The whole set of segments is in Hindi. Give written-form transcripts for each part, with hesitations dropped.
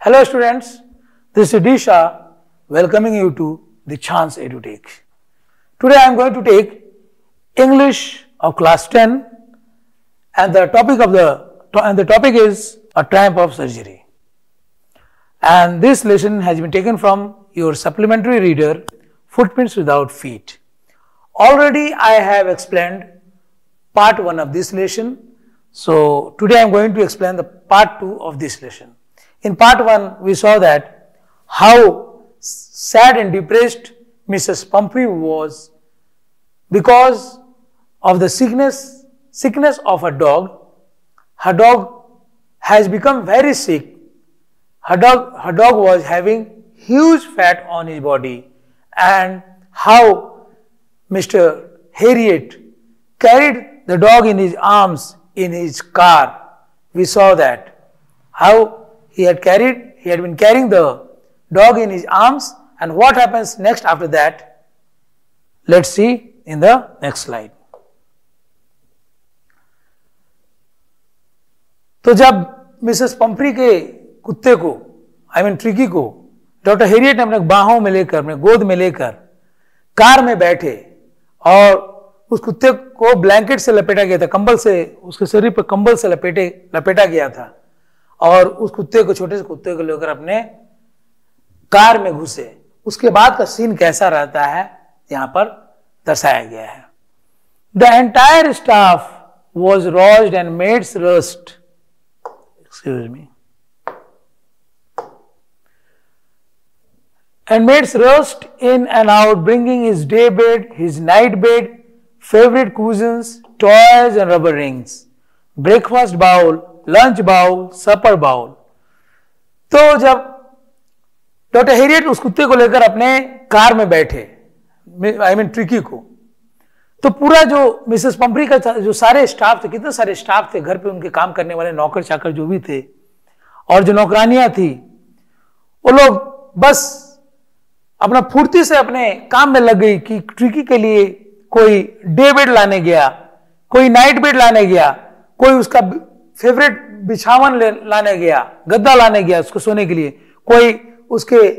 Hello students, this is Disha welcoming you to the Chance EduTech. Today I am going to take English of class 10 and the topic is a triumph of surgery. And this lesson has been taken from your supplementary reader Footprints Without Feet. Already I have explained part 1 of this lesson. So today I am going to explain the part 2 of this lesson. In part 1 we saw that how sad and depressed Mrs. Pumphrey was because of the sickness of her dog. Her dog has become very sick. Her dog was having huge fat on his body, and how Mr. Harriet carried the dog in his arms in his car. We saw that how he had been carrying the dog in his arms, and what happens next after that, let's see in the next slide. तो जब मिसेस पंफ्री के कुत्ते को ट्रिकी को डॉक्टर हेरियट ने अपने बाहों में लेकर, अपने गोद में लेकर कार में बैठे और उस कुत्ते को ब्लैंकेट से लपेटा गया था, कंबल से, उसके शरीर पर कंबल से लपेटा गया था, और उस कुत्ते को, छोटे से कुत्ते को लेकर अपने कार में घुसे। उसके बाद का सीन कैसा रहता है यहां पर दर्शाया गया है। The entire staff was roused and maids rushed, excuse me, and maids rushed in and out, bringing his day bed, his night bed, favorite cushions, toys and rubber rings, breakfast bowl, lunch bowl, supper bowl. तो जब डॉक्टर हेरियट उस कुत्ते को लेकर अपने कार में बैठे, ट्रिकी को, तो पूरा जो मिसेस पंफ्री का जो सारे स्टाफ थे, कितने सारे स्टाफ थे घर पे, उनके काम करने वाले नौकर चाकर जो भी थे और जो नौकरानियां थी, वो लोग बस अपना फुर्ती से अपने काम में लग गई कि ट्रिकी के लिए कोई डे बेड लाने गया, कोई नाइट बेड लाने गया, कोई उसका फेवरेट बिछावन लाने गया, गद्दा लाने गया उसको सोने के लिए, कोई उसके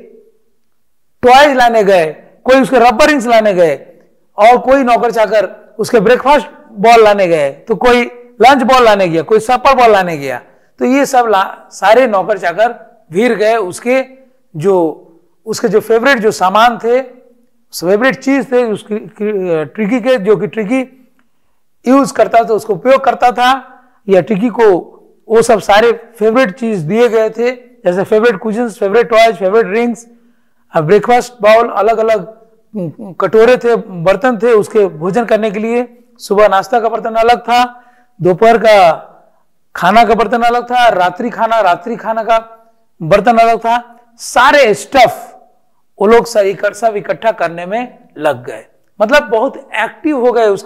टॉयज लाने गए, कोई उसके रबर रिंग्स लाने गए, और कोई नौकर चाकर उसके ब्रेकफास्ट बॉल लाने गए, तो कोई लंच बॉल लाने गया, कोई सपर बॉल लाने गया। तो ये सब सारे नौकर चाकर भीड़ गए उसके जो फेवरेट जो सामान थे, फेवरेट चीज थे उसकी ट्रिकी के, जो कि ट्रिकी यूज करता था, उसको उपयोग करता था, या ट्रिकी को वो सब सारे फेवरेट चीज दिए गए थे, जैसे favourite cushions, favourite toys, favourite rings, breakfast bowl, अलग अलग कटोरे थे, बर्तन थे उसके भोजन करने के लिए। सुबह नाश्ता का बर्तन अलग था, दोपहर का खाना का बर्तन अलग था, रात्रि खाना का बर्तन अलग था। सारे स्टफ वो लोग सब इकट्ठा करने में लग गए, मतलब बहुत एक्टिव हो गए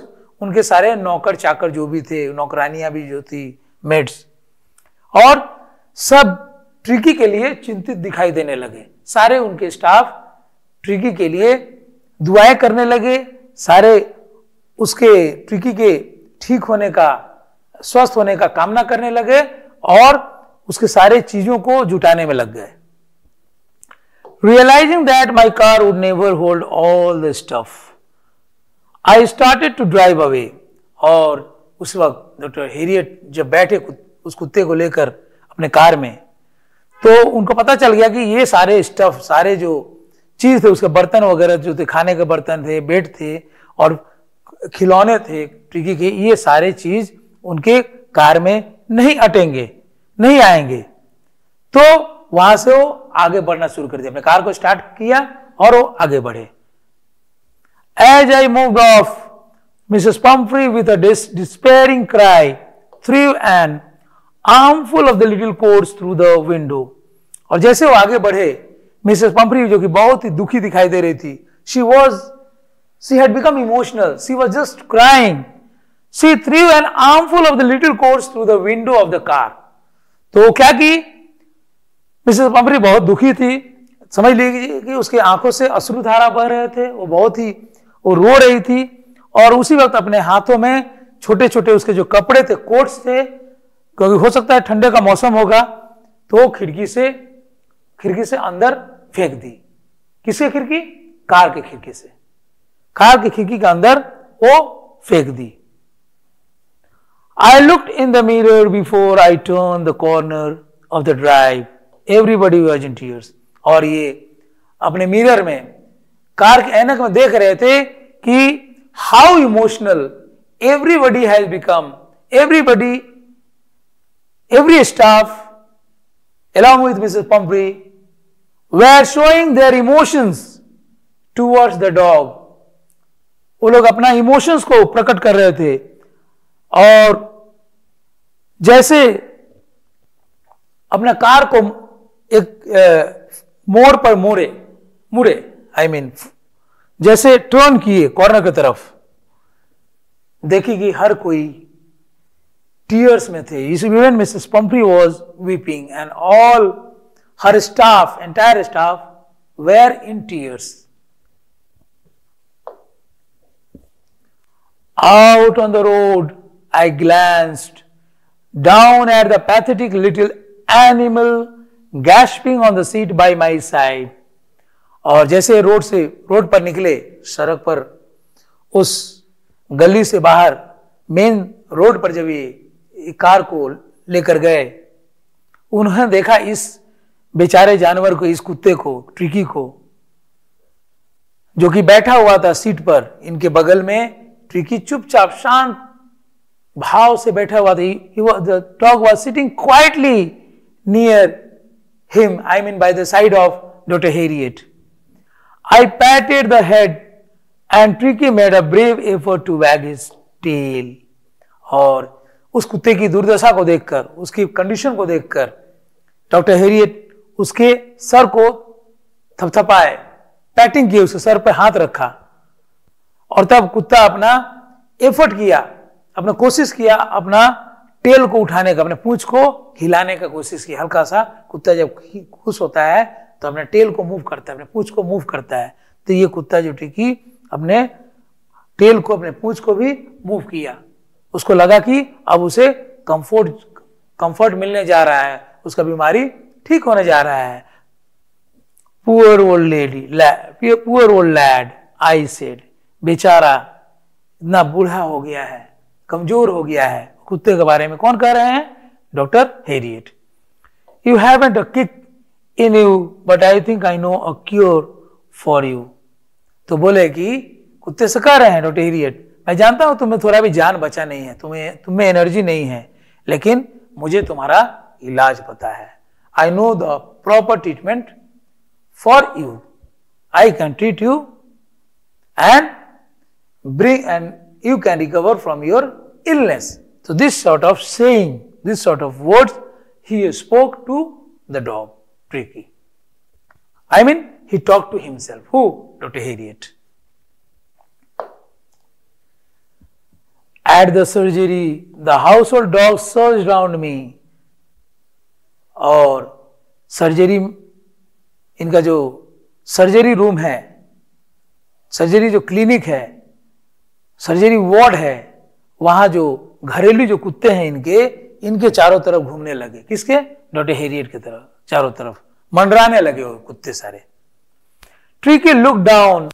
उनके सारे नौकर चाकर जो भी थे, नौकरानियां भी जो थी, मेड्स, और सब ट्रिकी के लिए चिंतित दिखाई देने लगे। सारे उनके स्टाफ ट्रिकी के लिए दुआएं करने लगे, सारे उसके ट्रिकी के ठीक होने का, स्वस्थ होने का कामना करने लगे, और उसके सारे चीजों को जुटाने में लग गए। Realizing that my car would never hold all the stuff, I started to drive away. और उस वक्त डॉक्टर हेरियट जब बैठे उस कुत्ते को लेकर अपने कार में, तो उनको पता चल गया कि ये सारे स्टफ, सारे जो चीज थे, उसके बर्तन वगैरह जो थे, खाने के बर्तन थे, बेड थे और खिलौने थे ट्रिकी के, ये सारे चीज उनके कार में नहीं अटेंगे, नहीं आएंगे। तो वहां से वो आगे बढ़ना शुरू कर दिया, अपने कार को स्टार्ट किया और वो आगे बढ़े। As I moved off, Mrs. Pumphrey with a despairing cry threw an armful of the little coats through the window. और जैसे वो आगे बढ़े, मिसेस पंफ्री जो कि बहुत ही दुखी दिखाई दे रही थी, she had become emotional, she was just crying. She threw an armful of the little coats through the window of the car. तो क्या की, मिसेस पंफ्री बहुत दुखी थी, समझ लीजिए कि उसके आंखों से अश्रुधारा बह रहे थे, वो रो रही थी, और उसी वक्त अपने हाथों में छोटे छोटे उसके जो कपड़े थे, कोट्स थे, क्योंकि हो सकता है ठंडे का मौसम होगा, तो खिड़की से खिड़की से अंदर फेंक दी। किसकी खिड़की? कार की खिड़की से, कार की खिड़की के अंदर वो फेंक दी। I looked in the mirror before I turned the corner of the drive. Everybody was in tears. और ये अपने मिरर में, कार के ऐनक में देख रहे थे कि how emotional everybody has become. Everybody, every staff along with Mrs. Pumphrey were showing their emotions towards the dog. वो लोग अपना इमोशंस को प्रकट कर रहे थे और जैसे अपना कार को एक मोड़ पर मुड़े आई मीन जैसे टर्न किए कॉर्नर की तरफ, देखी कि हर कोई टीयर्स में थे। Even Mrs Pumphrey was weeping and all her staff, entire staff were in tears. Out on the road, I glanced down at the pathetic little animal gasping on the seat by my side. और जैसे रोड पर निकले, सड़क पर उस गली से बाहर मेन रोड पर जब ये कार को लेकर गए, उन्होंने देखा इस बेचारे जानवर को, इस कुत्ते को, ट्रिकी को, जो कि बैठा हुआ था सीट पर इनके बगल में। ट्रिकी चुपचाप शांत भाव से बैठा हुआ था। The dog was sitting quietly near him, I mean by the side of Dr. Harriet. I patted the head and Tricky made a brave effort to wag his tail. और उस कुत्ते की दुर्दशा को देखकर, उसकी कंडीशन को देखकर डॉक्टर हेरियट उसके सर को थपथपाए, पैटिंग की, उसके सर पर हाथ रखा और तब कुत्ता अपना एफर्ट किया, अपना कोशिश किया, अपना टेल को उठाने का, अपने पूंछ को हिलाने का कोशिश की। हल्का सा कुत्ता जब खुश होता है तो अपने टेल को मूव करता है, अपने पूंछ को मूव करता है। तो ये कुत्ता जो ट्रिकी अपने टेल को, अपने पूंछ को भी मूव किया। उसको लगा कि अब उसे कंफर्ट मिलने जा रहा है, उसका बीमारी ठीक होने जा रहा है। Poor old lad, I said, बेचारा इतना बूढ़ा हो गया है, कमजोर हो गया है। कुत्ते के बारे में कौन कह रहे हैं? Doctor Harriet. You haven't a kick in you but I think I know a cure for you. तो बोले कि कुत्ते से कह रहे हैं डॉक्टर हेरियट, मैं जानता हूं तुम्हें थोड़ा भी जान बचा नहीं है, तुम्हें एनर्जी नहीं है, लेकिन मुझे तुम्हारा इलाज पता है। I know the proper treatment for you, I can treat you and you can recover from your illness. So this sort of saying, this sort of words he spoke to the dog, Tricky. I mean, he talked to himself. Who? Dr. Harriet. At the surgery, the household dogs surged around me. और सर्जरी, इनका जो सर्जरी रूम है, सर्जरी जो क्लिनिक है, सर्जरी वार्ड है, वहां जो घरेलू जो कुत्ते हैं इनके चारों तरफ घूमने लगे। किसके? डॉक्टर हेरियट की तरफ, चारों तरफ मंडराने लगे वो कुत्ते सारे। Tricki look down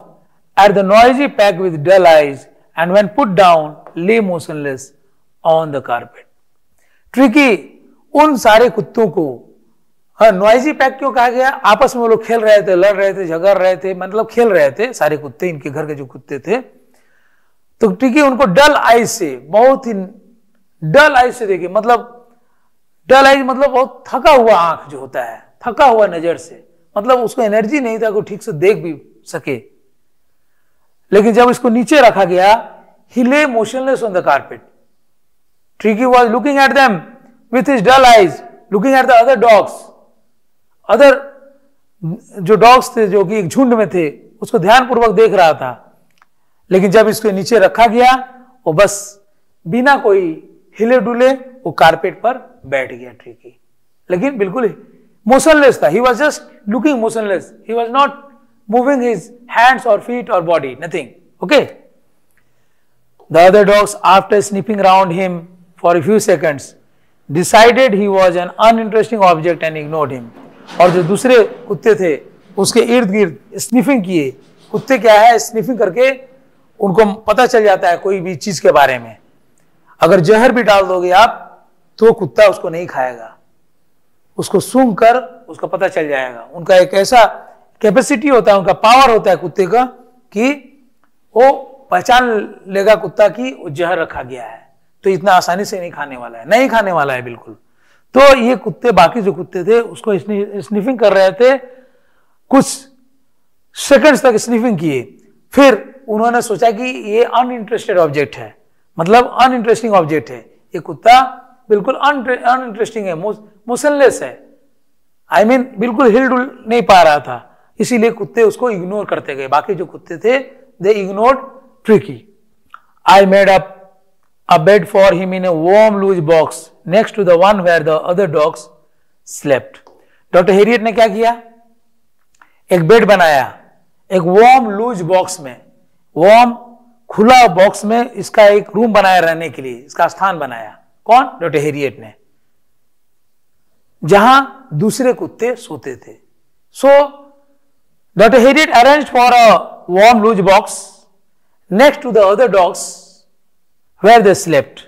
at the noisy pack with dull eyes and when put down lay motionless on the carpet. Tricki उन सारे कुत्तों को, नॉइजी पैक क्यों कहा गया? आपस में वो लोग खेल रहे थे, लड़ रहे थे, झगड़ रहे थे, मतलब खेल रहे थे सारे कुत्ते, इनके घर के जो कुत्ते थे। तो ट्रिकी उनको डल आइज से, बहुत ही डल आइज से देखे, मतलब डल आइज मतलब बहुत थका हुआ आंख जो होता है, थका हुआ नजर से, मतलब उसको एनर्जी नहीं था कि ठीक से देख भी सके। लेकिन जब इसको नीचे रखा गया, he lay motionless on the carpet. Tricki was looking at them with his dull eyes, looking at the other dogs. Other जो डॉग्स थे, जो कि एक झुंड में थे, उसको ध्यानपूर्वक देख रहा था। लेकिन जब इसको नीचे रखा गया, वो बस बिना कोई हिले डुले वो कारपेट पर बैठ गया ट्रिकी, लेकिन बिल्कुल मोशनलेस था। He was just looking motionless, he was not moving his hands और फीट और body, nothing. Okay. The other dogs, after sniffing around him for a few seconds, decided he was an uninteresting object and ignored him. और जो दूसरे कुत्ते थे उसके इर्द गिर्द स्निफिंग किए। कुत्ते क्या है, स्निफिंग करके उनको पता चल जाता है कोई भी चीज के बारे में। अगर जहर भी डाल दोगे आप तो कुत्ता उसको नहीं खाएगा, उसको सूंघ कर उसको पता चल जाएगा। उनका एक ऐसा कैपेसिटी होता है, उनका पावर होता है कुत्ते का कि वो पहचान लेगा कुत्ता की वो जहर रखा गया है, तो इतना आसानी से नहीं खाने वाला है, नहीं खाने वाला है बिल्कुल। तो ये कुत्ते, बाकी जो कुत्ते थे उसको स्निफिंग कर रहे थे, कुछ सेकंड्स तक स्निफिंग किए। फिर उन्होंने सोचा कि ये अनइंटरेस्टेड ऑब्जेक्ट है, मतलब अनइंटरेस्टिंग ऑब्जेक्ट है, ये कुत्ता बिल्कुल अनइंटरेस्टिंग है, मोशनलेस है, आई मीन बिल्कुल हिल डुल नहीं पा रहा था, इसीलिए कुत्ते उसको इग्नोर करते गए। बाकी जो कुत्ते थे they ignored Tricki. I made up a bed for him in a warm loose box next to the one where the other dogs slept. Doctor Herriot ने क्या किया, एक बेड बनाया एक वार्म लूज बॉक्स में, वार्म खुला बॉक्स में इसका एक रूम बनाया रहने के लिए, इसका स्थान बनाया। कौन? डॉक्टर हेरियट ने, जहां दूसरे कुत्ते सोते थे। So doctor Herriot arranged for a warm loose box next to the other dogs where they slept.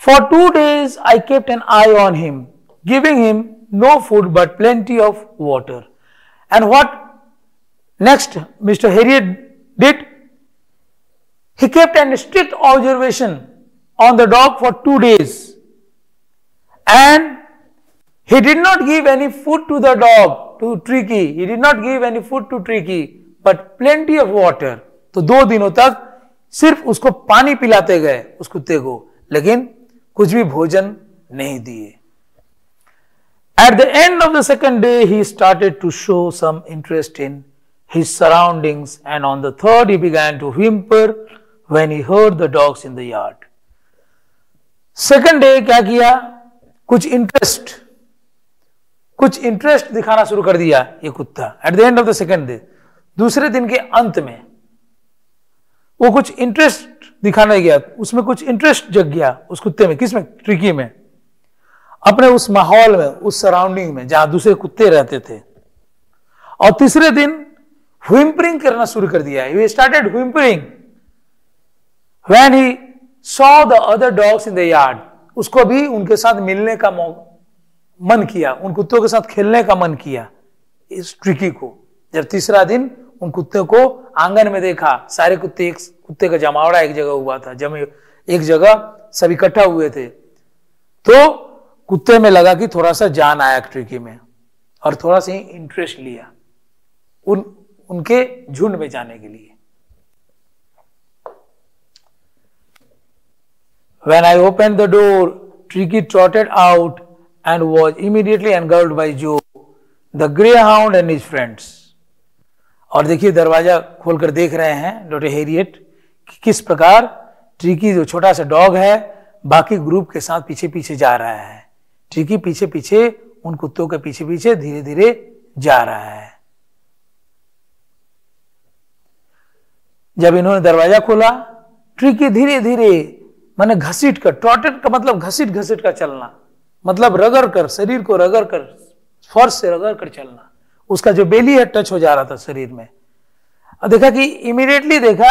For 2 days I kept an eye on him, giving him no food but plenty of water. And what next Mr. Harriet did? He kept a strict observation on the dog for 2 days. And he did not give any food to the dog, to Tricky. He did not give any food to Tricky, but plenty of water. तो 2 दिनों तक सिर्फ उसको पानी पिलाते गए उस कुत्ते को, लेकिन कुछ भी भोजन नहीं दिए। At the end of the second day, he started to show some interest in his surroundings, and on the third, he began to whimper when he heard the dogs in the yard. Second day क्या किया, कुछ इंटरेस्ट दिखाना शुरू कर दिया ये कुत्ता। At the end of the second day, दूसरे दिन के अंत में वो कुछ इंटरेस्ट दिखाने गया, उसमें कुछ इंटरेस्ट जग गया उस कुत्ते में। किसमें? ट्रिकी में, अपने उस माहौल में, उस सराउंडिंग में जहां दूसरे कुत्ते रहते थे। और तीसरे दिन व्हिम्परिंग करना शुरू कर दिया। He started whimpering when he saw the other dogs in the yard. उसको भी उनके साथ मिलने का मन किया, उन कुत्तों के साथ खेलने का मन किया इस ट्रिकी को। जब तीसरा दिन उन कुत्ते को आंगन में देखा, सारे कुत्ते, एक कुत्ते का जमावड़ा एक जगह हुआ था, जब एक जगह सब इकट्ठा हुए थे, तो कुत्ते में लगा कि थोड़ा सा जान आया ट्रिकी में और थोड़ा सा इंटरेस्ट लिया उनके झुंड में जाने के लिए। When I opened the door, Tricky trotted out and was immediately engulfed by Joe, the greyhound and his friends. और देखिए दरवाजा खोलकर देख रहे हैं डॉक्टर हेरियट कि किस प्रकार ट्रिकी जो छोटा सा डॉग है बाकी ग्रुप के साथ पीछे पीछे जा रहा है। ट्रिकी पीछे पीछे उन कुत्तों के पीछे पीछे धीरे धीरे जा रहा है। जब इन्होंने दरवाजा खोला, ट्रिकी धीरे धीरे, माने घसीट कर, ट्रॉटेड का मतलब घसीट घसीट कर चलना, मतलब रगड़ कर, शरीर को रगड़ कर, फर्श से रगड़ कर चलना। उसका जो बेली है टच हो जा रहा था शरीर में। और देखा कि इमीडिएटली देखा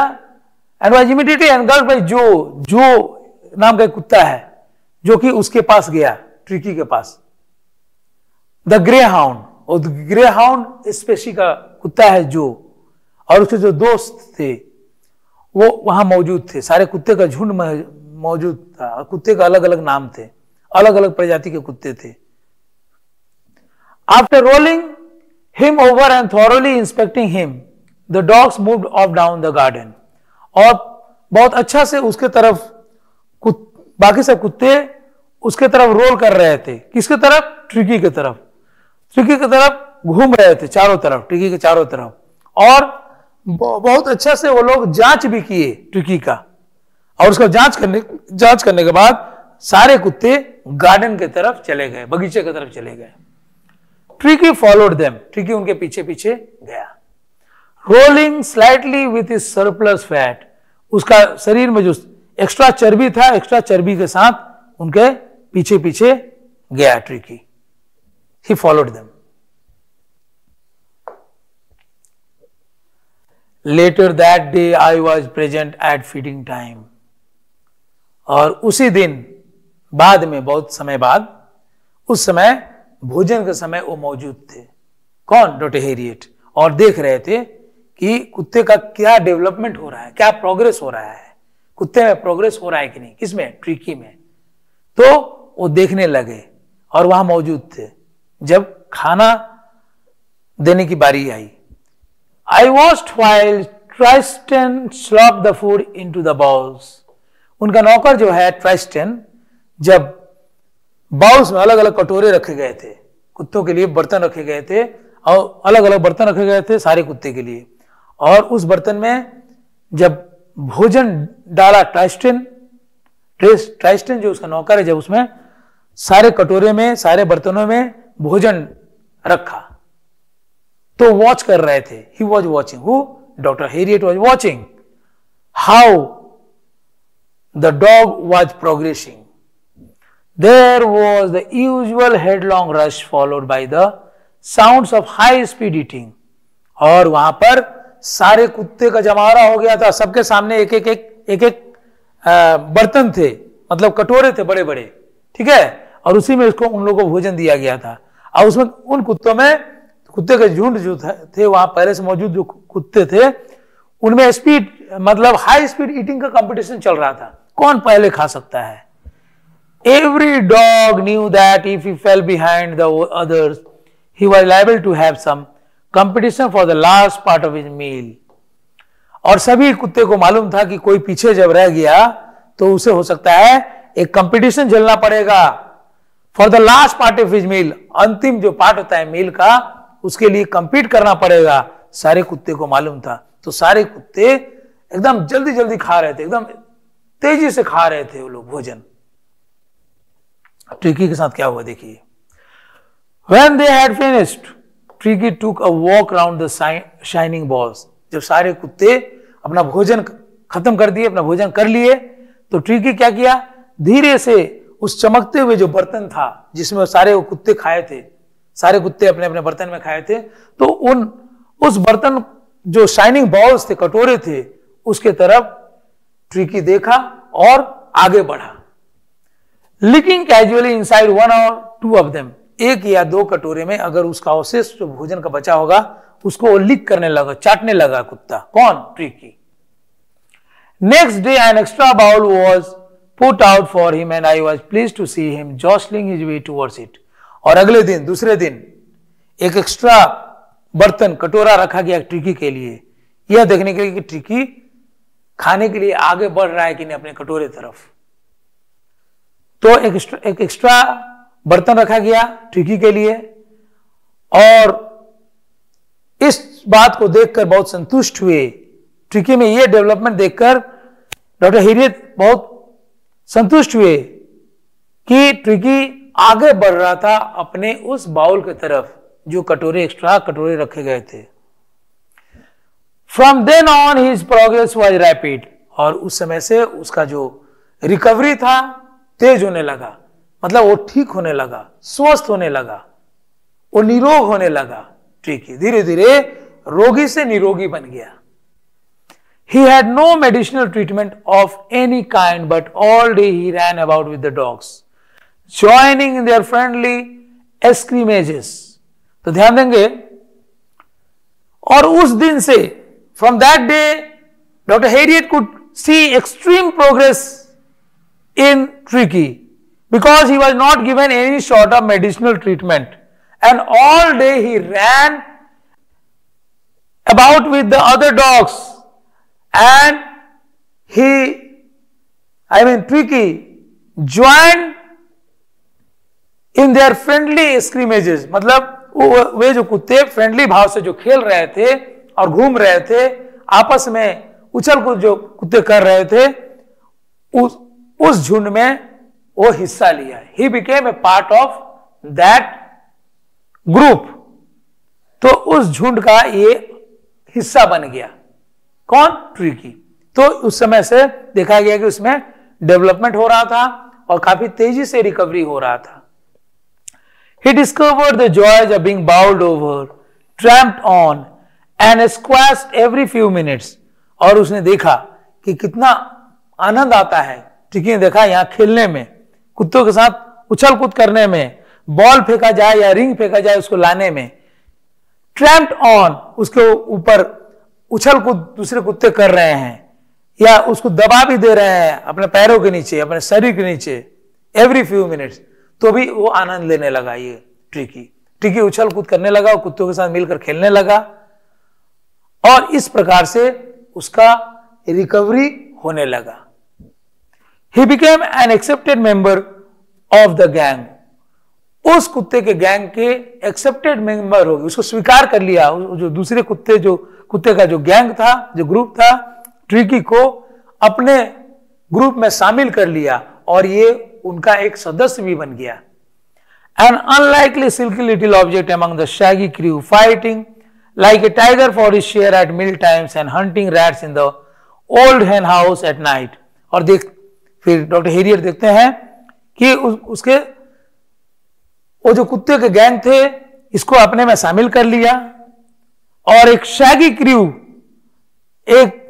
and was immediately engulfed by जो नाम का कुत्ता है जो कि उसके पास गया, ट्रिकी के पास। द ग्रे हाउंड, और ग्रे हाउंड स्पेसी का कुत्ता है जो, और उसके जो दोस्त थे वो वहां मौजूद थे। सारे कुत्ते का झुंड मौजूद था, कुत्ते का अलग अलग नाम थे, अलग अलग प्रजाति के कुत्ते थे। After rolling him over and thoroughly inspecting him, the dogs moved off down the garden. और बहुत अच्छा से उसके तरफ बाकी सब कुत्ते उसके तरफ रोल कर रहे थे। किसके तरफ? ट्रिकी के तरफ। ट्रिकी की तरफ घूम रहे थे चारों तरफ, ट्रिकी के चारों तरफ। और बहुत अच्छा से वो लोग जांच भी किए ट्रिकी का, और उसका जांच करने के बाद सारे कुत्ते गार्डन के तरफ चले गए, बगीचे की तरफ चले गए। ट्रिकी फॉलोड देम, ट्रिकी उनके पीछे पीछे गया। Rolling slightly with his surplus fat, उसका शरीर में जो एक्स्ट्रा चर्बी था, एक्स्ट्रा चर्बी के साथ उनके पीछे पीछे गया tricky. He followed them. Later that day I was present at feeding time. और उसी दिन बाद में, बहुत समय बाद, उस समय भोजन के समय वो मौजूद थे। कौन? Doctor Harriet. और देख रहे थे कि कुत्ते का क्या डेवलपमेंट हो रहा है, क्या प्रोग्रेस हो रहा है, कुत्ते में प्रोग्रेस हो रहा है कि नहीं, किसमें? ट्रिकी में। तो वो देखने लगे और वहां मौजूद थे जब खाना देने की बारी आई। I watched while Tristan slopped the food into the bowls. उनका नौकर जो है ट्राइस्टन, जब बाउल्स में अलग अलग कटोरे रखे गए थे, कुत्तों के लिए बर्तन रखे गए थे और अलग अलग बर्तन रखे गए थे सारे कुत्ते के लिए, और उस बर्तन में जब भोजन डाला ट्राइस्टन जो उसका नौकर है, जब उसमें सारे कटोरे में, सारे बर्तनों में भोजन रखा तो वॉच कर रहे थे। He was watching, who? Doctor Herriot was watching how the dog was progressing. There was the usual headlong rush followed by the sounds of high speed eating. और वहां पर सारे कुत्ते का जमावड़ा हो गया था, सबके सामने एक एक बर्तन थे, मतलब कटोरे थे बड़े बड़े, ठीक है, और उसी में उसको उन लोगों को भोजन दिया गया था। और उसमें उन कुत्तों में, कुत्ते के झुंड जो थे वहां पहले से मौजूद जो कुत्ते थे, उनमें स्पीड, मतलब हाई स्पीड ईटिंग का कंपटीशन चल रहा था, कौन पहले खा सकता है। Every dog knew that if he fell behind the others he was liable to have some competition for the last part of his meal. और सभी कुत्ते को मालूम था कि कोई पीछे जब रह गया तो उसे हो सकता है एक कंपटीशन झेलना पड़ेगा for the last part of his meal, अंतिम जो पार्ट होता है मील का, उसके लिए कंपीट करना पड़ेगा। सारे कुत्ते को मालूम था, तो सारे कुत्ते एकदम जल्दी जल्दी खा रहे थे, एकदम तेजी से खा रहे थे वो लोग भोजन। ट्रिकी के साथ क्या हुआ देखिए। When they had finished, Tricky took a walk around the shining balls. जब सारे कुत्ते अपना भोजन खत्म कर दिए, अपना भोजन कर लिए, तो ट्रिकी क्या किया, धीरे से उस चमकते हुए जो बर्तन था जिसमें सारे वो कुत्ते खाए थे, सारे कुत्ते अपने अपने बर्तन में खाए थे, तो उस बर्तन जो शाइनिंग बॉल्स थे, कटोरे थे, उसके तरफ ट्रिकी देखा और आगे बढ़ा। लिकिंग कैजुअली इनसाइड वन और टू ऑफ देम, एक या दो कटोरे में अगर उसका अवशेष जो भोजन का बचा होगा उसको वो लिक करने लगा, चाटने लगा कुत्ता। कौन? Tricki. Next day an extra bowl was put out for him and I was pleased to see him jostling his way towards it. और अगले दिन, दूसरे दिन एक एक्स्ट्रा बर्तन, कटोरा रखा गया ट्रिकी के लिए, यह देखने के लिए कि ट्रिकी खाने के लिए आगे बढ़ रहा है कि नहीं अपने कटोरे तरफ। तो एक एक्स्ट्रा बर्तन रखा गया ट्रिकी के लिए, और इस बात को देखकर बहुत संतुष्ट हुए। ट्रिकी में यह डेवलपमेंट देखकर डॉक्टर हैरियट बहुत संतुष्ट हुए कि ट्रिकी आगे बढ़ रहा था अपने उस बाउल की तरफ जो कटोरे, एक्स्ट्रा कटोरे रखे गए थे। From then on his progress was rapid, और उस समय से उसका जो रिकवरी था तेज होने लगा, मतलब वो ठीक होने लगा, स्वस्थ होने लगा, वो निरोग होने लगा। ट्रिकी धीरे धीरे रोगी से निरोगी बन गया। He had no medicinal treatment of any kind, but all day he ran about with the dogs, joining in their friendly scrimmages. तो ध्यान देंगे, और उस दिन से, from that day, Dr. Harriet could see extreme progress in Tricky because he was not given any sort of medicinal treatment, and all day he ran about with the other dogs, and Tricky joined in their friendly scrimmages. मतलब वे जो कुत्ते फ्रेंडली भाव से जो खेल रहे थे और घूम रहे थे, आपस में उछल कूद जो कुत्ते कर रहे थे, उस झुंड में वो हिस्सा लिया। He became a part of that group. तो उस झुंड का ये हिस्सा बन गया। कौन? ट्रिकी। तो उस समय से देखा गया कि उसमें डेवलपमेंट हो रहा था और काफी तेजी से रिकवरी हो रहा था। He discovered the joys of being bowled over, tramped on and squashed every few minutes. और उसने देखा कि कितना आनंद आता है, ठीक है, देखा यहाँ खेलने में, कुत्तों के साथ उछल कूद करने में, बॉल फेंका जाए या रिंग फेंका जाए उसको लाने में, ट्रैम्प्ड ऑन, उसके ऊपर उछल कूद दूसरे कुत्ते कर रहे हैं या उसको दबा भी दे रहे हैं अपने पैरों के नीचे, अपने शरीर के नीचे, एवरी फ्यू मिनट्स, तो भी वो आनंद लेने लगा। ये ट्रिकी उछल कूद करने लगा, कुत्तों के साथ मिलकर खेलने लगा और इस प्रकार से उसका रिकवरी होने लगा। He became an accepted member of the gang. उस कुत्ते के गैंग के एक्सेप्टेड मेंबर हो गए, उसको स्वीकार कर लिया। जो दूसरे कुत्ते का जो गैंग था, जो ग्रुप था, ट्रिकी को अपने ग्रुप में शामिल कर लिया और ये उनका एक सदस्य भी बन गया। An unlikely silky little object among the shaggy crew, fighting like a tiger for his share at meal times and hunting rats in the old hen house at night. और फिर डॉक्टर हेरियट देखते हैं कि उसके वो जो कुत्ते के गैंग थे इसको अपने में शामिल कर लिया और एक शैगी क्रू, एक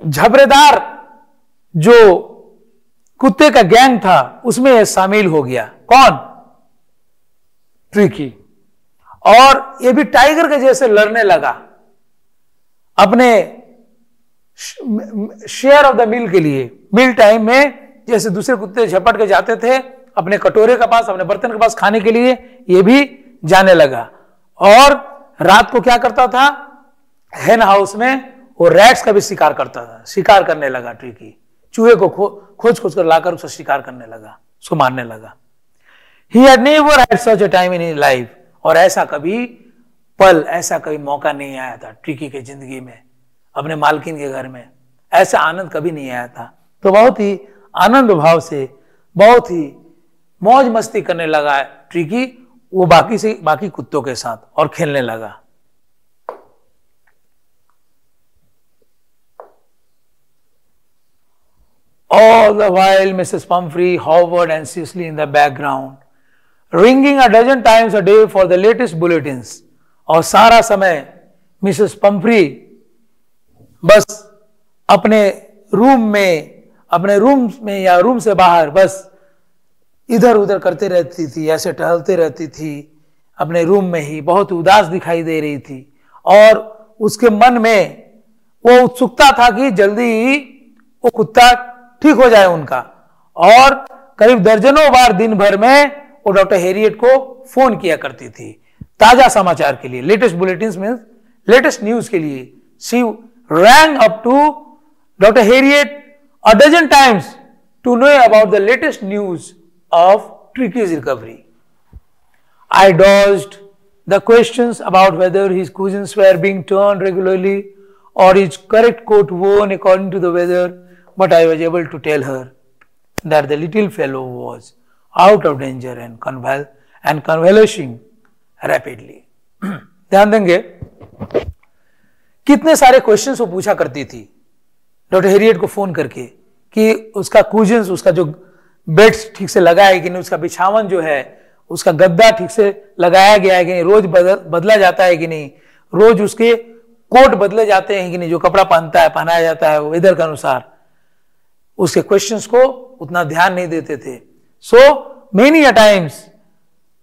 झबरेदार जो कुत्ते का गैंग था उसमें शामिल हो गया। कौन? ट्रिकी। और ये भी टाइगर के जैसे लड़ने लगा अपने शेयर ऑफ द मील के लिए। मील टाइम में जैसे दूसरे कुत्ते झपट के जाते थे अपने कटोरे के पास, अपने बर्तन के पास खाने के लिए, ये भी जाने लगा। और रात को क्या करता था, हेन हाउस में वो रैट्स का भी शिकार करता था, शिकार करने लगा। ट्रिकी चूहे को खोज कर लाकर उसका शिकार करने लगा, उसको मारने लगा। He had never had such a time in his life. और ऐसा कभी पल, ऐसा कभी मौका नहीं आया था ट्रिकी के जिंदगी में, अपने मालकिन के घर में ऐसा आनंद कभी नहीं आया था। तो बहुत ही आनंद भाव से, बहुत ही मौज मस्ती करने लगा ट्रिकी, वो बाकी कुत्तों के साथ और खेलने लगा। All the while Mrs. Pumphrey hovered anxiously in the background, ringing a dozen times a day for the latest bulletins. और सारा समय मिसेस पंफ्री बस अपने रूम में या रूम से बाहर बस इधर उधर करते रहती थी, ऐसे टहलते रहती थी अपने रूम में ही, बहुत उदास दिखाई दे रही थी। और उसके मन में वो उत्सुकता था कि जल्दी ही वो कुत्ता ठीक हो जाए उनका। और करीब दर्जनों बार दिन भर में वो डॉक्टर हेरियट को फोन किया करती थी ताजा समाचार के लिए, latest bulletins means latest news के लिए। She rang up to Dr. Harriet a dozen times to know about the latest news of Tricky's recovery. I dodged the questions about whether his cousins were being turned regularly or his correct coat worn according to the weather, but I was able to tell her that the little fellow was out of danger and convalescing rapidly. ध्यान देंगे कितने सारे क्वेश्चंस वो पूछा करती थी डॉक्टर हेरियट को फोन करके कि उसका कूजन्स, उसका जो बेड ठीक से लगा है कि नहीं, उसका बिछावन जो है, उसका गद्दा ठीक से लगाया गया है कि नहीं, रोज बदला जाता है कि नहीं, रोज उसके कोट बदले जाते हैं कि नहीं, जो कपड़ा पहनाया जाता है वेदर के अनुसार। उसके क्वेश्चंस को उतना ध्यान नहीं देते थे। So many a times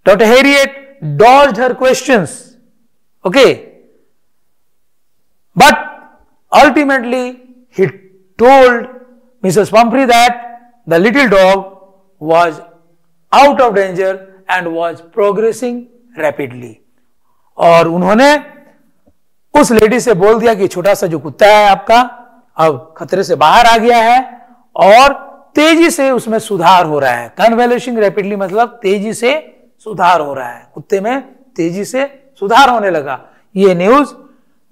doctor Herriot dodged her questions, okay, but ultimately he told Mrs. Pumphrey that the little dog was out of danger and was progressing rapidly. और उन्होंने उस लेडी से बोल दिया कि छोटा सा जो कुत्ता है आपका अब खतरे से बाहर आ गया है और तेजी से उसमें सुधार हो रहा है। कन्वेलेशिंग रैपिडली मतलब तेजी से सुधार हो रहा है, कुत्ते में तेजी से सुधार होने लगा। ये न्यूज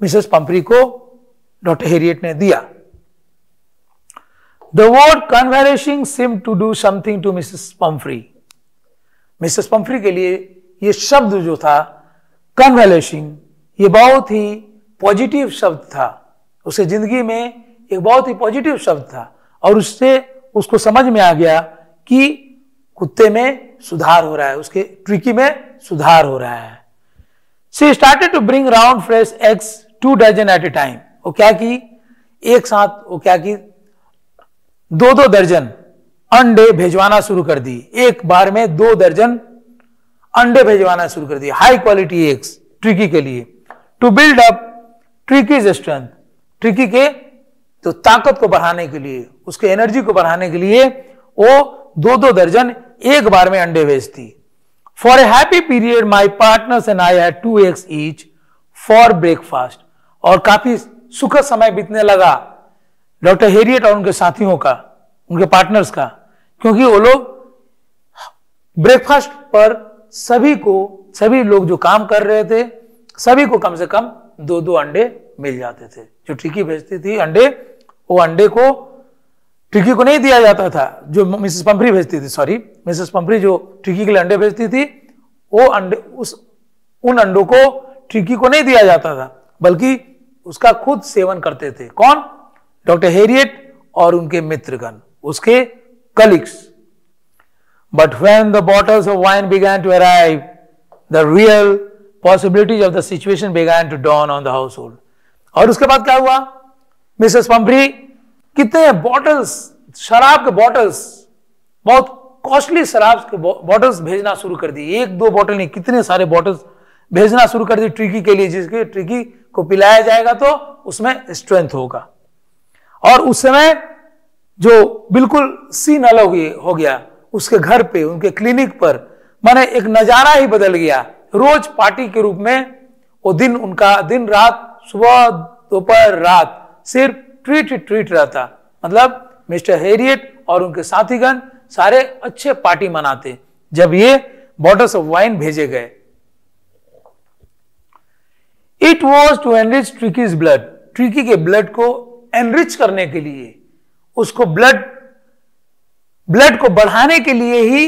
मिसेस पंफ्री को डॉक्टर हेरियट ने दिया। The word convalescing seem to do something to Mrs Pumphrey. Mrs Pumphrey के लिए ये शब्द जो था कन्वेलेशिंग, ये बहुत ही पॉजिटिव शब्द था, उसके जिंदगी में एक बहुत ही पॉजिटिव शब्द था और उससे उसको समझ में आ गया कि कुत्ते में सुधार हो रहा है, उसके ट्रिकी में सुधार हो रहा है। She started to bring round fresh eggs 2 dozen at a time. वो क्या की, एक साथ वो क्या की 2-2 दर्जन अंडे भेजवाना शुरू कर दी। एक बार में 2 दर्जन अंडे भेजवाना शुरू कर दिए, हाई क्वालिटी एग्स ट्रिकी के लिए। To build up Tricki's strength, Tricki के तो ताकत को बढ़ाने के लिए, उसके एनर्जी को बढ़ाने के लिए वो 2-2 दर्जन एक बार में अंडे भेजती। For a happy period my partners and I had 2 eggs each for breakfast. और काफी सुखद समय बीतने लगा डॉक्टर हैरियट और उनके साथियों का, उनके पार्टनर्स का, क्योंकि वो लोग ब्रेकफास्ट पर सभी लोग जो काम कर रहे थे सभी को कम से कम 2-2 अंडे मिल जाते थे। जो ट्रिकी भेजती थी अंडे, वो अंडे को ट्रिकी को नहीं दिया जाता था, जो मिसेस पंपरी भेजती थी, सॉरी मिसेस पंपरी जो ट्रिकी के लिए अंडे भेजती थी, वो अंडे उन अंडों को ट्रिकी को नहीं दिया जाता था, बल्कि उसका खुद सेवन करते थे। कौन? डॉक्टर हैरियट और उनके मित्रगण, उसके colleagues. But when the bottles of wine began to arrive, the real possibilities of the situation began to dawn on the household. और उसके बाद क्या हुआ? मिसेस पंपरी कितने बॉटल्स, शराब के बॉटल्स, बहुत कॉस्टली शराब के बॉटल्स भेजना शुरू कर दी। 1-2 बॉटल नहीं, कितने सारे बॉटल्स भेजना शुरू कर दी ट्रिकी के लिए, जिसके ट्रिकी को पिलाया जाएगा तो उसमें स्ट्रेंथ होगा। और उस समय जो बिल्कुल सीन अलग हो गया उसके घर पे, उनके क्लिनिक पर, माने एक नजारा ही बदल गया। रोज पार्टी के रूप में वो दिन, उनका दिन रात, सुबह दोपहर रात सिर्फ ट्रीट रहता। मतलब मिस्टर हैरियट और उनके साथीगण सारे अच्छे पार्टी मनाते जब ये बॉटल्स ऑफ वाइन भेजे गए। It was to enrich Tricki's blood, Tricki के ब्लड को एनरिच करने के लिए, उसको ब्लड को बढ़ाने के लिए ही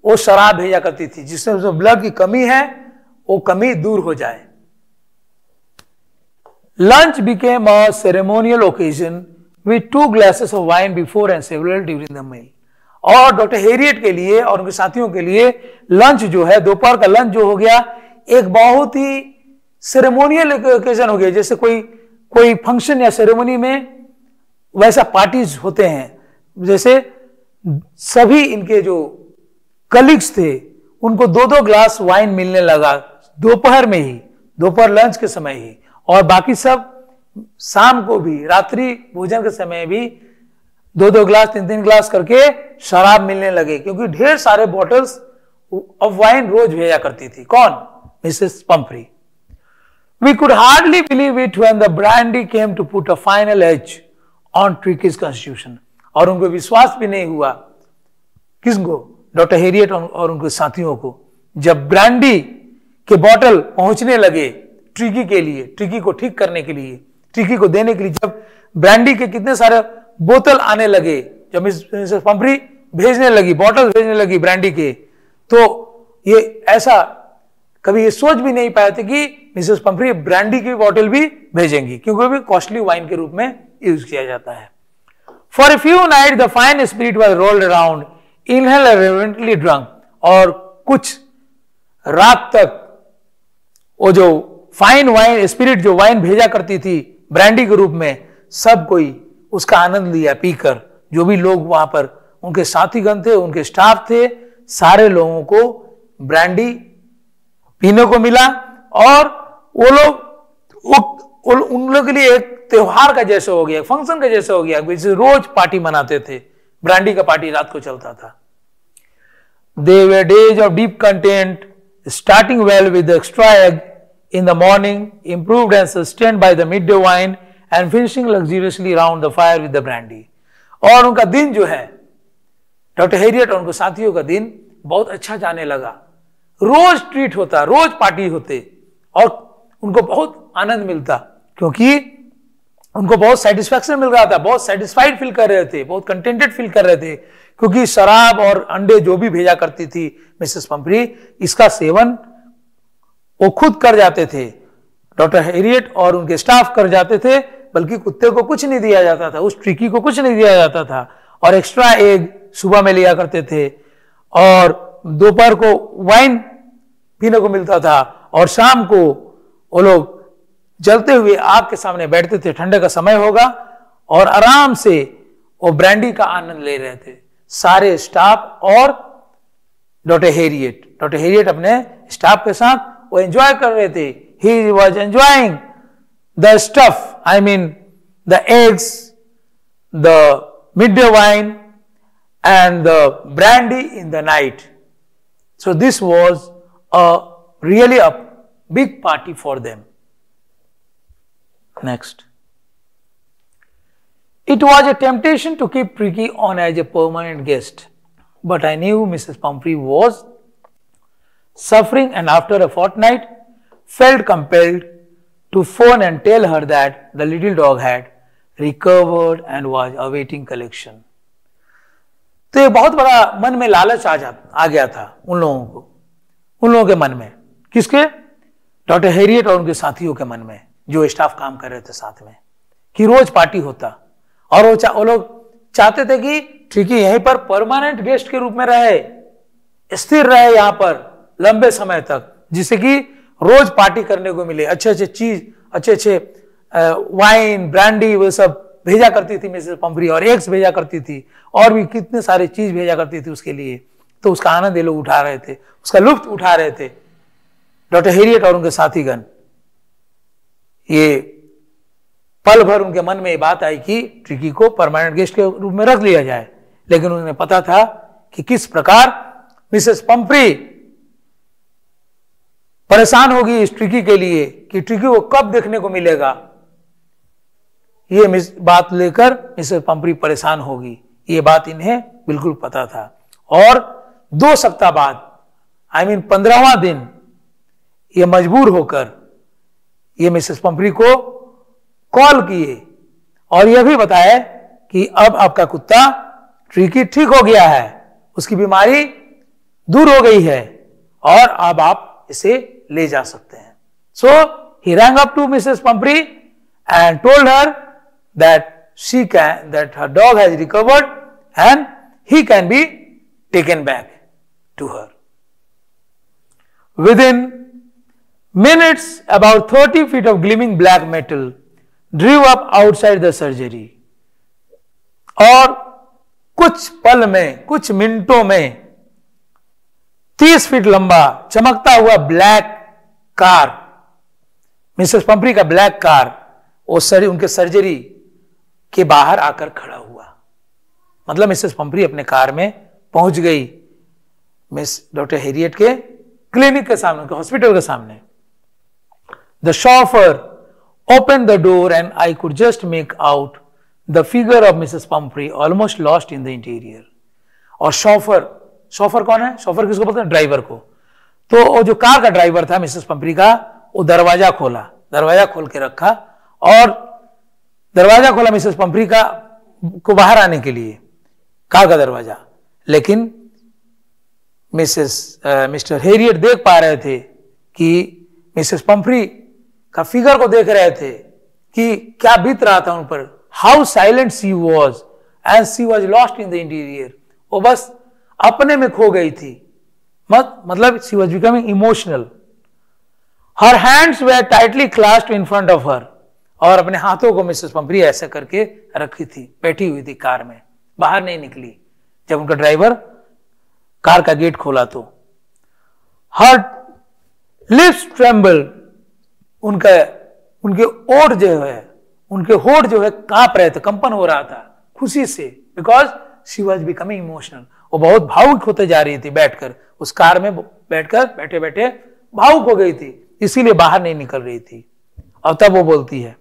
वो शराब भेजा करती थी, जिससे उसमें ब्लड की कमी है वो कमी दूर हो जाए। Lunch became a ceremonial occasion with 2 glasses of wine before and several during the meal. और डॉक्टर हैरियट के लिए और उनके साथियों के लिए लंच जो है, दोपहर का लंच जो हो गया, एक बहुत ही सेरेमोनियल ओकेजन हो गया। जैसे कोई फंक्शन या सेरेमनी में वैसा पार्टीज होते हैं, जैसे सभी इनके जो कलीग्स थे उनको 2-2 ग्लास वाइन मिलने लगा दोपहर में ही, दोपहर लंच के समय ही, और बाकी सब शाम को भी, रात्रि भोजन के समय भी 2-2 ग्लास 3-3 ग्लास करके शराब मिलने लगे, क्योंकि ढेर सारे बॉटल्स ऑफ वाइन रोज भेजा करती थी। कौन? Mrs पंपरी। We could hardly believe it when the brandy came to put a final edge on Tricky's constitution. और उनको विश्वास भी नहीं हुआ, किसको? डॉक्टर हैरियट और उनके साथियों को, जब ब्रांडी के बॉटल पहुंचने लगे ट्रिकी के लिए, ट्रिकी को ठीक करने के लिए, ट्रिकी को देने के लिए, जब ब्रांडी के कितने सारे बोतल आने लगे, जब मिसेस पंपरी भेजने लगी, बॉटल भेजने लगी ब्रांडी के, तो ये ऐसा कभी ये सोच भी नहीं पाए थे कि मिसेस पंपरी ब्रांडी की बॉटल भी भेजेंगी, क्योंकि वो भी कॉस्टली वाइन के रूप में यूज किया जाता है। For a few night the fine spirit was rolled around inhalantly drunk. और कुछ रात तक वो जो फाइन वाइन स्पिरिट, जो वाइन भेजा करती थी ब्रांडी के रूप में, सब कोई उसका आनंद लिया पीकर। जो भी लोग वहां पर उनके साथीगण थे, उनके स्टाफ थे, सारे लोगों को ब्रांडी पीने को मिला। और वो लोग उन लोगों के लिए एक त्योहार का जैसे हो गया, फंक्शन का जैसे हो गया, रोज पार्टी मनाते थे, ब्रांडी का पार्टी रात को चलता था। They were days of deep content, starting well with extra egg in the morning, improved and sustained by the mid day wine and finishing luxuriously round the fire with the brandy. और उनका दिन जो है, डॉक्टर हैरियट और उनके साथियों का दिन बहुत अच्छा जाने लगा। रोज ट्रीट होता, रोज पार्टी होते, और उनको बहुत आनंद मिलता, क्योंकि उनको बहुत सेटिस्फैक्शन मिल रहा था, बहुत सेटिस्फाइड फील कर रहे थे, बहुत कंटेंटेड फील कर रहे थे, क्योंकि शराब और अंडे जो भी भेजा करती थी मिसेस पंपरी, इसका सेवन वो खुद कर जाते थे, डॉक्टर हैरियट और उनके स्टाफ कर जाते थे, बल्कि कुत्ते को कुछ नहीं दिया जाता था, उस ट्रिकी को कुछ नहीं दिया जाता था। और एक्स्ट्रा एग सुबह में लिया करते थे, और दोपहर को वाइन पीने को मिलता था और शाम को वो लोग जलते हुए आग के सामने बैठते थे, ठंडे का समय होगा और आराम से वो ब्रांडी का आनंद ले रहे थे सारे स्टाफ और डॉक्टर हेरियट अपने स्टाफ के साथ वो एंजॉय कर रहे थे। He was enjoying the stuff, I mean the eggs, the midday wine and the brandy in the night. So this was really a big party for them. Next. It was a temptation to keep Tricky on as a permanent guest, but I knew Mrs. Pumphrey was suffering and after a fortnight felt compelled to phone and tell her that the little dog had recovered and was awaiting collection. तो ये बहुत बड़ा मन में लालच आ गया था उन लोगों के मन में। किसके? डॉक्टर हेरियट और उनके साथियों के मन में, जो स्टाफ काम कर रहे थे साथ में, कि रोज पार्टी होता और वो लोग चाहते थे कि ट्रिकी यहीं पर परमानेंट गेस्ट के रूप में रहे, स्थिर रहे यहां पर लंबे समय तक, जिससे कि रोज पार्टी करने को मिले, अच्छे अच्छे चीज, अच्छे अच्छे वाइन ब्रांडी वो सब भेजा करती थी मिसेस पंफरी, और एग्स भेजा करती थी और भी कितने सारे चीज भेजा करती थी उसके लिए। तो उसका आनंद ये लोग उठा रहे थे, उसका लुत्फ उठा रहे थे डॉक्टर हेरियट और उनके साथीगण। ये पल भर उनके मन में ये बात आई कि ट्रिकी को परमानेंट गेस्ट के रूप में रख लिया जाए, लेकिन उन्हें पता था कि किस प्रकार मिसेस पंफरी परेशान होगी इस ट्रिकी के लिए, कि ट्रिकी को कब देखने को मिलेगा। ये बात लेकर मिसेस पंफरी परेशान होगी, ये बात इन्हें बिल्कुल पता था। और 2 सप्ताह बाद, आई मीन 15वां दिन, ये मजबूर होकर ये मिसेस पंफरी को कॉल किए और यह भी बताया कि अब आपका कुत्ता ट्रिकी ठीक हो गया है, उसकी बीमारी दूर हो गई है और अब आप इसे ले जा सकते हैं। So he rang up to Mrs Pumphrey and told her that her dog has recovered and he can be taken back to her. Within minutes, about 30 feet of gleaming black metal drew up outside the surgery. और कुछ पल में, कुछ मिनटों में 30 फीट लंबा चमकता हुआ ब्लैक कार, मिसेस पंफरी का ब्लैक कार, वो उनके सर्जरी के बाहर आकर खड़ा हुआ। मतलब मिसेस पंफरी अपने कार में पहुंच गई मिस डॉक्टर हेरियट के क्लिनिक के सामने, उनके हॉस्पिटल के सामने। The chauffeur open the door and I could just make out the figure of Mrs Pumphrey almost lost in the interior. और शॉफर कौन है? शॉफर किसको बोलते हैं? ड्राइवर को। तो वो जो कार का ड्राइवर था मिसेस पंफरी का, वो दरवाजा खोल के रखा और दरवाजा खोला मिसेस पंफरी का को बाहर आने के लिए, कार का दरवाजा। लेकिन मिस्टर हेरियट देख पा रहे थे कि मिसेस पंफरी का फिगर को देख रहे थे कि क्या बीत रहा था उन पर, how silent she was and she was lost in the interior. वो बस अपने में खो गई थी, मतलब she was becoming emotional. Her hands were tightly clasped in front of her, और अपने हाथों को मिसेस पंफरी ऐसे करके रखी थी, बैठी हुई थी कार में, बाहर नहीं निकली। जब उनका ड्राइवर कार का गेट खोला तो हर लिप्स ट्रेम्बल, उनके ओठ जो है, उनके होठ जो है कांप रहे थे, कंपन हो रहा था खुशी से, because she was becoming emotional. वो बहुत भावुक होते जा रही थी, बैठकर उस कार में बैठे बैठे भावुक हो गई थी, इसीलिए बाहर नहीं निकल रही थी। और तब वो बोलती है,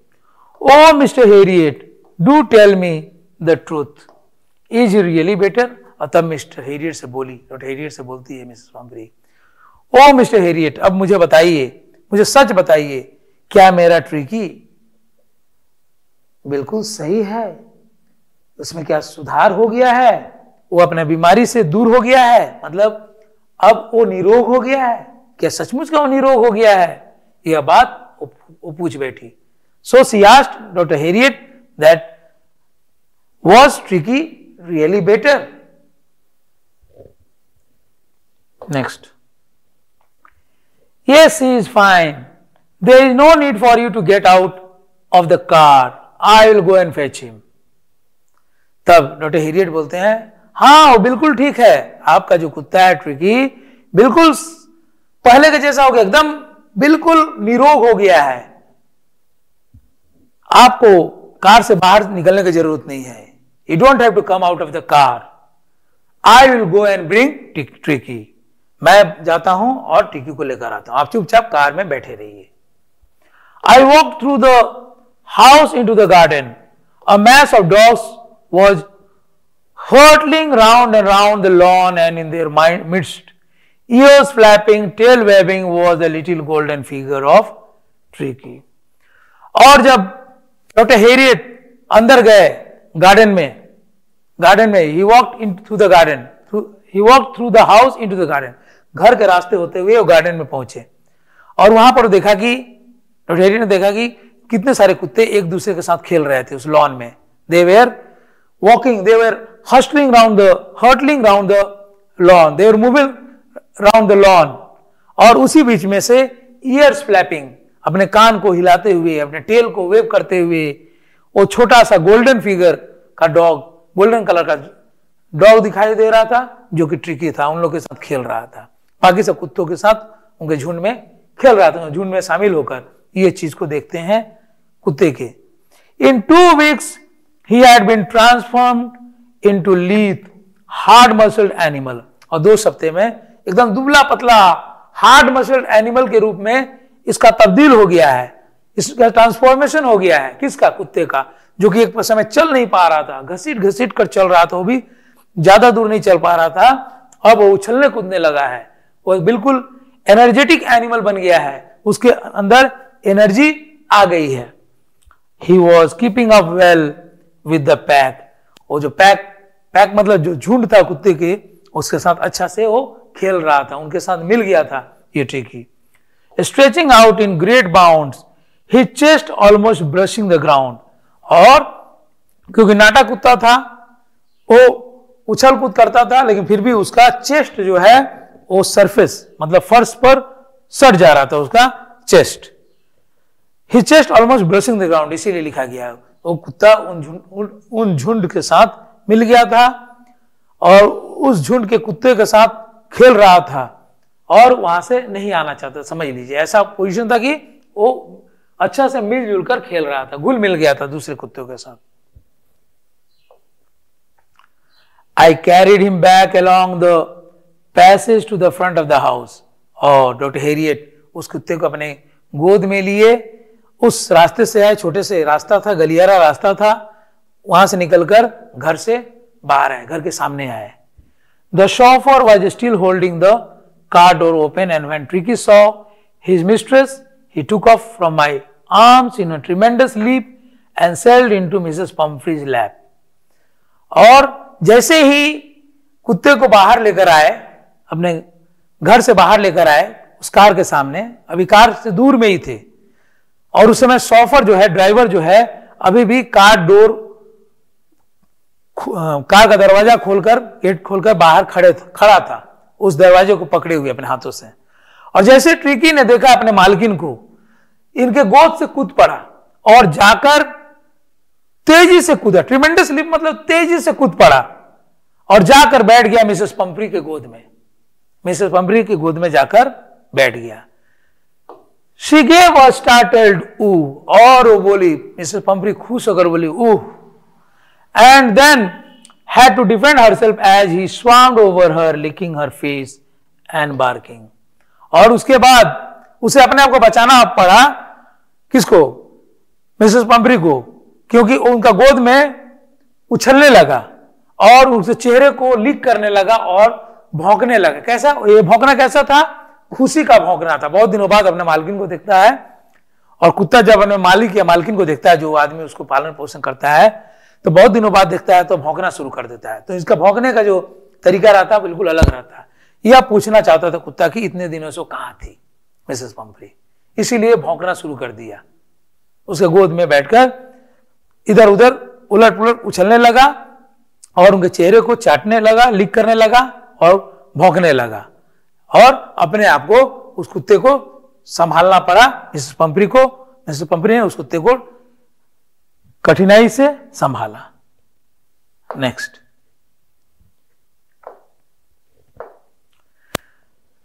oh mister Herriot, do tell me the truth, is you really better. और तब मिस्टर हेरियट से बोली, डॉक्टर हेरियट से बोलती है मिसेस पंफरी, ओ मिस्टर हेरियट, अब मुझे बताइए, मुझे सच बताइए, क्या मेरा ट्रिकी बिल्कुल सही है? उसमें क्या सुधार हो गया है? वो अपने बीमारी से दूर हो गया है? मतलब अब वो निरोग हो गया है? क्या सचमुच का वो निरोग हो गया है? यह बात वो पूछ बैठी। So she asked Dr. Harriet that was Tricky really better? Next. Yes, he is fine. There is no need for you to get out of the car. I will go and fetch him. तब डॉक्टर हेरियट बोलते हैं, हाँ वो बिल्कुल ठीक है, आपका जो कुत्ता है ट्रिकी बिल्कुल पहले के जैसा हो गया, एकदम बिल्कुल निरोग हो गया है, आपको कार से बाहर निकलने की जरूरत नहीं है. You don't have to come out of the car. I will go and bring tricky. मैं जाता हूं और ट्रिकी को लेकर आता हूं, आप चुपचाप कार में बैठे रहिए. I walked through the house into the garden. A mass of dogs was hurtling round and round the lawn, and in their midst, ears flapping, tail waving, was the little golden figure of Tricky. और जब डॉक्टर हेरियट अंदर गए गार्डन में, he walked into the garden, he walked through the house into the garden. घर के रास्ते होते हुए वो गार्डन में पहुंचे और वहां पर देखा कि डॉक्टर हेरियट ने देखा कि कितने सारे कुत्ते एक दूसरे के साथ खेल रहे थे उस लॉन में. They were walking, they were hurtling round the lawn, they were moving round the lawn. और उसी बीच में से ears flapping, अपने कान को हिलाते हुए, अपने टेल को वेव करते हुए, वो छोटा सा गोल्डन फिगर का डॉग, गोल्डन कलर का डॉग दिखाई दे रहा था, जो कि ट्रिकी था, उन लोगों के साथ खेल रहा था, बाकी सब कुत्तों के साथ उनके झुंड में खेल रहा था. झुंड में शामिल होकर ये चीज को देखते हैं कुत्ते के. In 2 weeks he had been transformed into lithe, hard muscled animal. और 2 हफ्ते में एकदम दुबला पतला हार्ड मसल्ड एनिमल के रूप में इसका तब्दील हो गया है, इसका ट्रांसफॉर्मेशन हो गया है. किसका? कुत्ते का, जो कि एक समय चल नहीं पा रहा था, घसीट कर चल रहा था, वो भी ज्यादा दूर नहीं चल पा रहा था, अब वो उछलने कूदने लगा है, वो बिल्कुल एनर्जेटिक एनिमल बन गया है, उसके अंदर एनर्जी आ गई है. He was keeping up well with the pack. वो जो पैक मतलब जो झुंड था कुत्ते के, उसके साथ अच्छा से वो खेल रहा था, उनके साथ मिल गया था ये tricky. Stretching out in great bounds, his chest almost brushing the ground. और क्योंकि नाटा कुत्ता था, वो उछल कूद करता था, लेकिन फिर भी उसका चेस्ट जो है वो सरफेस मतलब फर्श पर सट जा रहा था, उसका chest. His chest almost brushing the ground, इसीलिए लिखा गया. वो कुत्ता उन झुंड के साथ मिल गया था और उस झुंड के कुत्ते के साथ खेल रहा था और वहां से नहीं आना चाहता. समझ लीजिए ऐसा पोजीशन था कि वो अच्छा से मिलजुल कर खेल रहा था, घुल मिल गया था दूसरे कुत्तों के साथ. I carried him back along the passage to the front of the house. और डॉक्टर हेरियट उस कुत्ते को अपने गोद में लिए, उस रास्ते से आए, छोटे से रास्ता था, गलियारा रास्ता था, वहां से निकलकर घर से बाहर आए, घर के सामने आए. The chauffeur was still holding the car door open, and when Tricky saw his mistress, he took off from my arms in a tremendous leap and sailed into Mrs. Pumphrey's lap. और जैसे ही कुत्ते को बाहर लेकर आए, अपने घर से बाहर लेकर आए उस कार के सामने, अभी कार से दूर में ही थे, और उस समय शॉफर जो है, ड्राइवर जो है, अभी भी कार का दरवाजा खोलकर, गेट खोलकर बाहर खड़ा था, उस दरवाजे को पकड़े हुए अपने हाथों से. और जैसे ट्रिकी ने देखा अपने मालकिन को, इनके गोद से कूद पड़ा और जाकर तेजी से कूदा, ट्रिमेंडस लीप मतलब तेजी से कूद पड़ा और जाकर बैठ गया मिसेस पंफ्री के गोद में. मिसेस पंफ्री की गोद में जाकर बैठ गया. She gave a startled ooh, और वो बोली, मिसेस पंफ्री खुश होकर बोली ooh, and then had to defend herself as he swarmed over her, licking her face and barking. और उसके बाद उसे अपने आप को बचाना पड़ा. किसको? मिसेस पंफ्री को, क्योंकि उनका गोद में उछलने लगा और उसके चेहरे को लिक करने लगा और भौंकने लगा. कैसा ये भौंकना कैसा था? खुशी का भौंकना था. बहुत दिनों बाद अपने मालकिन को देखता है, और कुत्ता जब अपने मालिक या मालकिन को देखता है, जो आदमी उसको पालन पोषण करता है, तो बहुत दिनों बाद देखता है तो भौंकना शुरू कर देता है. तो इसका भौंकने का जो तरीका रहता है बिल्कुल अलग रहता है. यह पूछना चाहता था कुत्ता कि इतने दिनों से कहां थी मिसेस पंफ्री, इसीलिए भौंकना शुरू कर दिया. उसके गोद में बैठकर इधर उधर उलट पुलट उछलने लगा और उनके चेहरे को चाटने लगा, लिक करने लगा और भौंकने लगा. और अपने आप को, उस कुत्ते को संभालना पड़ा मिसेस पंपरी को। मिसेस पंपरी ने उस कुत्ते को कठिनाई से संभाला। Next,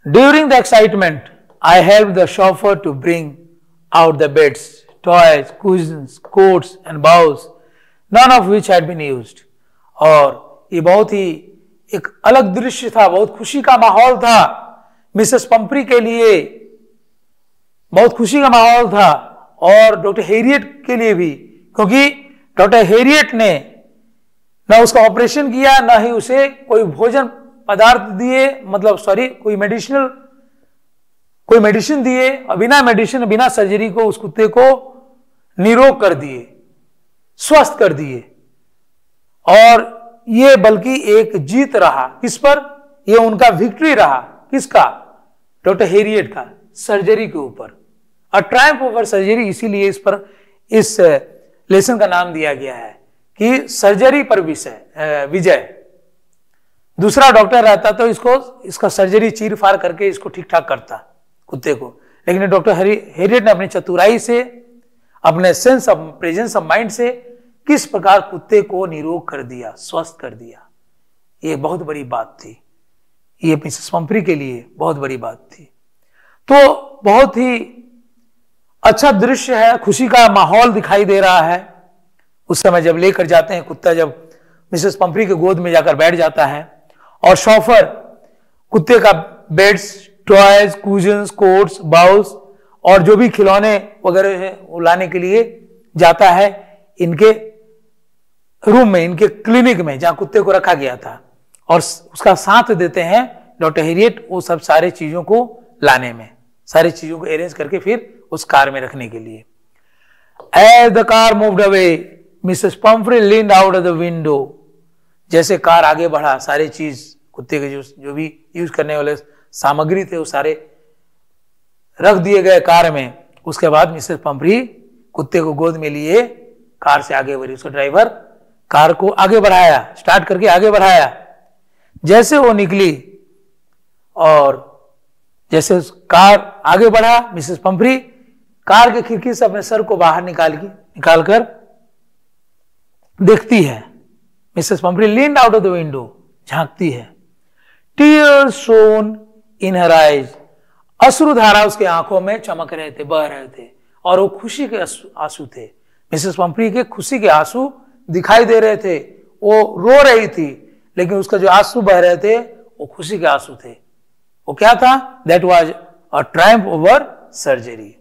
during the excitement I help the chauffeur to bring out the beds, toys, cushions, coats and bowls, none of which had been used. और ये बहुत ही एक अलग दृश्य था, बहुत खुशी का माहौल था मिसेस पंपरी के लिए, बहुत खुशी का माहौल था, और डॉक्टर हैरियट के लिए भी, क्योंकि डॉक्टर हैरियट ने ना उसका ऑपरेशन किया, ना ही उसे कोई भोजन पदार्थ दिए, मतलब सॉरी कोई मेडिसिन दिए, और बिना मेडिसिन, बिना सर्जरी को उस कुत्ते को निरोग कर दिए, स्वस्थ कर दिए। और ये बल्कि एक जीत रहा, किस पर? ये उनका विक्ट्री रहा, किसका? डॉक्टर हैरियट का, सर्जरी के ऊपर। अ ट्रायम्फ ओवर सर्जरी, इसीलिए इस पर इस लेसन का नाम दिया गया है कि सर्जरी पर विजय। दूसरा डॉक्टर रहता तो इसका सर्जरी चीर फाड़ करके इसको ठीक ठाक करता कुत्ते को, लेकिन डॉक्टर हैरियट ने अपनी चतुराई से, अपने sense of presence of mind से किस प्रकार कुत्ते को निरोग कर दिया, स्वस्थ कर दिया। ये बहुत बड़ी बात थी, ये मिसेस पंपरी के लिए बहुत बड़ी बात थी। तो बहुत ही अच्छा दृश्य है, खुशी का माहौल दिखाई दे रहा है। उस समय जब लेकर जाते हैं कुत्ता, जब मिसेस पंपरी के गोद में जाकर बैठ जाता है, और शॉफर कुत्ते का beds, toys, cushions, quotes, bowls और जो भी खिलौने वगैरह है वो लाने के लिए जाता है इनके रूम में, इनके क्लिनिक में जहां कुत्ते को रखा गया था, और उसका साथ देते हैं डॉक्टर हैरियट वो सब सारे चीजों को लाने में, सारी चीजों को अरेंज करके फिर उस कार में रखने के लिए। As the car moved away, Mrs. Pumphrey leaned out of the window. जैसे कार आगे बढ़ा, सारी चीज कुत्ते के जो भी यूज करने वाले सामग्री थे वो सारे रख दिए गए कार में। उसके बाद मिसेस पंपरी कुत्ते को गोद में लिए कार से आगे बढ़ी, उसका ड्राइवर कार को आगे बढ़ाया, स्टार्ट करके आगे बढ़ाया। जैसे वो निकली और जैसे कार आगे बढ़ा, मिसेस पंपरी कार के खिड़की से अपने सर को बाहर निकालकर देखती है। Mrs Pumphrey leaned out of the window, झांकती है। Tears shone in her eyes, अश्रुधारा उसके आंखों में चमक रहे थे, बह रहे थे, और वो खुशी के आंसू थे। मिसेस पंपरी के खुशी के आंसू दिखाई दे रहे थे, वो रो रही थी, लेकिन उसका जो आंसू बह रहे थे वो खुशी के आंसू थे। वो क्या था? That was a Triumph over surgery.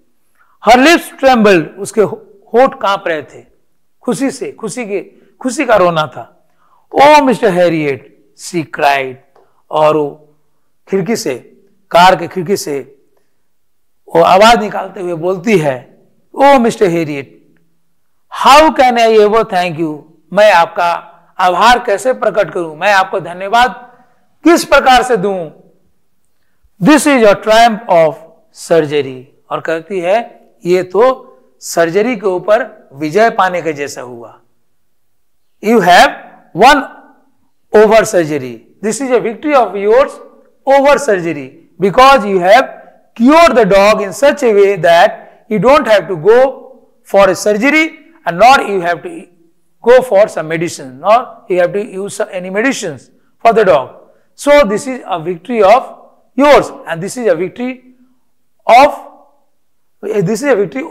Her lips trembled, उसके होठ कांप रहे थे खुशी से, खुशी का रोना था। ओ मिस्टर हैरियट, शी क्राइड, और वो खिड़की से, कार के खिड़की से वो आवाज निकालते हुए बोलती है, oh mister Herriot, how can I ever thank you, मैं आपका आभार कैसे प्रकट करूं, मैं आपको धन्यवाद किस प्रकार से दूं। This is a Triumph of surgery, और कहती है ये तो सर्जरी के ऊपर विजय पाने के जैसा हुआ। You have won over surgery, this is a victory of yours over surgery, because you have cured the dog in such a way that you don't have to go for a surgery and nor you have to go for some medicine, nor you have to use any medicines for the dog. So this is a victory of yours, and this is a victory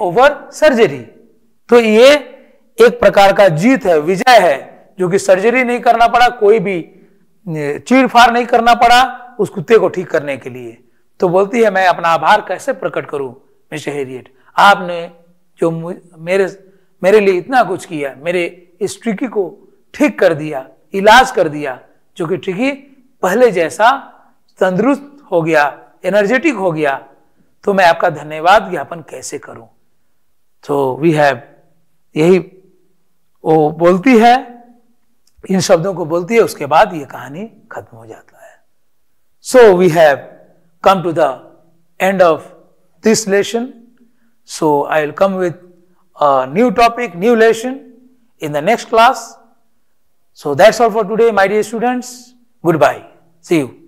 over surgery. तो ये एक प्रकार का जीत है, विजय है, जो कि सर्जरी नहीं करना पड़ा, कोई भी चीर-फाड़ नहीं करना पड़ा उस कुत्ते को ठीक करने के लिए। तो बोलती है मैं अपना आभार कैसे प्रकट करूं मिस्टर हैरियट, आपने जो मेरे लिए इतना कुछ किया, मेरे इस ट्रिकी को ठीक कर दिया, इलाज कर दिया, जो कि ट्रिकी पहले जैसा तंदुरुस्त हो गया, एनर्जेटिक हो गया, तो मैं आपका धन्यवाद ज्ञापन कैसे करूं। तो वी हैव, यही वो बोलती है, इन शब्दों को बोलती है, उसके बाद ये कहानी खत्म हो जाता है। So we have come to the end of this lesson. So I will come with a new topic, new lesson in the next class. So that's all for today, my dear students. Goodbye. See you.